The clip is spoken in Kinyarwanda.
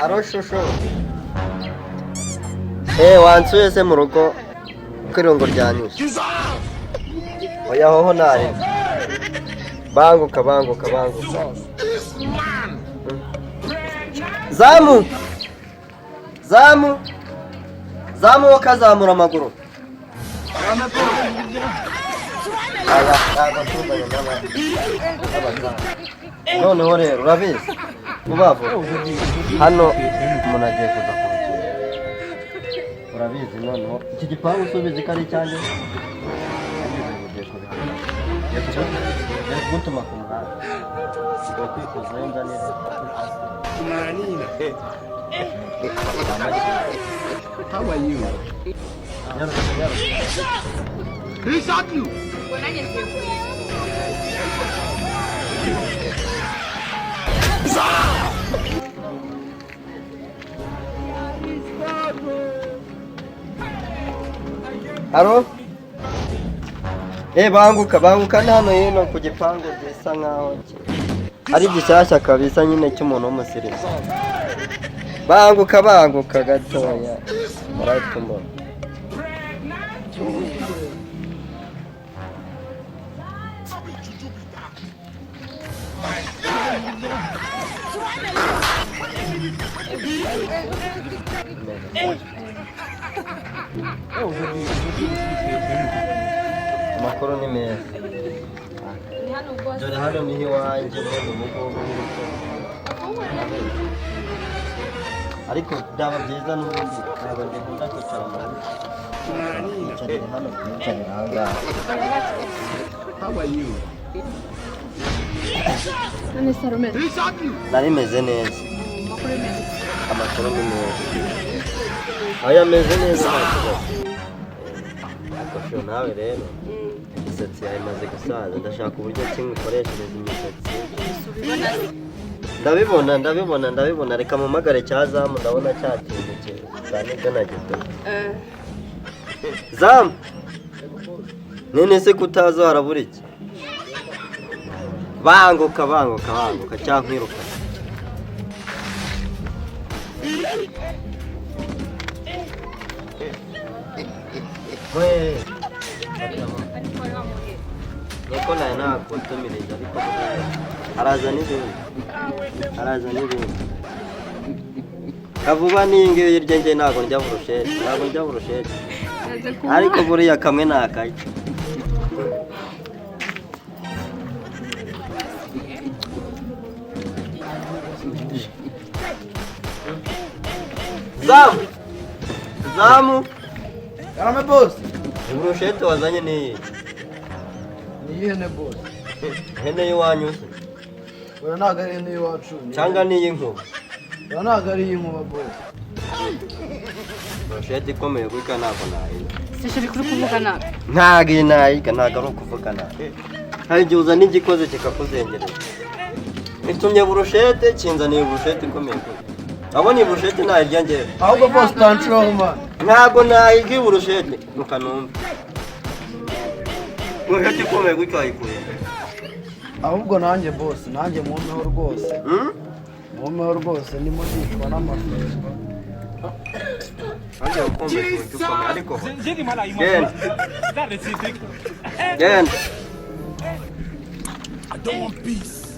Aroshusho. Wansuye se mu rugo kwirungo ryanyuze. Oya hoho nari. Banguka. Zamu wakazamura amaguru. Noneho rero urabizi ubavu hano umuntu agiye kuza kunsura urabizi noneho iki gipangu usubize ko ari icyanjye ugiye gutuma ku muhanda ugiye kwikuzayo nzanire How are you? Who shot you? Haro? Banguka hano hino ku gipangu gisa nkaho ari gishyashya kabisa nyine cy'umuntu w'umusirimu. Banguka gatoya. Muratumba. Amakuru ni meza. Dore hano niho iwanjye mu mugongo ariko byaba byiza n'ubundi ntabwo ndikunda kwicara mu rugo. Yicarira hano kwicarira ahangaha. How are you? Nari meze neza. Amakuru ni meza. Aya meze neza nta kibazo. Akosho nawe rero imisatsi yawe imaze gusaza ndashaka uburyo ki ngukoreshereza imisatsi. Ndabibona reka mpamagare cyazamu ndabona cyatindutse cyane ibyo nagito. Zamu nene se kutazo harabura iki? Banguka cyankwiruka. Nuko nawe nakutumirije ariko araza n'ibindi. Kavuba n'ingi y'iryenje ntabwo njya burusheti. Ariko buriya kamwe nakaye. Zamu. Karame boss. Burusheti wazanye ni Ihene boss. hene y'iwanyu Oya ntago ari ihene y'iwacu. cyangwa ni iy'inkuba. Oya ntago ari iy'inkuba boss. Burusheti ikomeye gutya ntabwo nayiga. Sishiri kuri kuvugana. Ntabwo ari ukuvugana. Hari igihe uzana igikoze kikakuzengereza. Itumye burusheti kinzaniye burusheti ikomeye gutya. Abona iyi burusheti nayirya njyewe. Ahubwo boss tanshiraho man. Ntabwo nayiga iyi burusheti mukanumva. Burusheti ikomeye gutya wayikuye. Ahubwo nanjye boss nanjye mumpeho rwose. Mumpeho rwose ndimo ndicwa n'amafaranga. Nanjye ukumva ikintu gikomeye ariko genda. I don't want peace.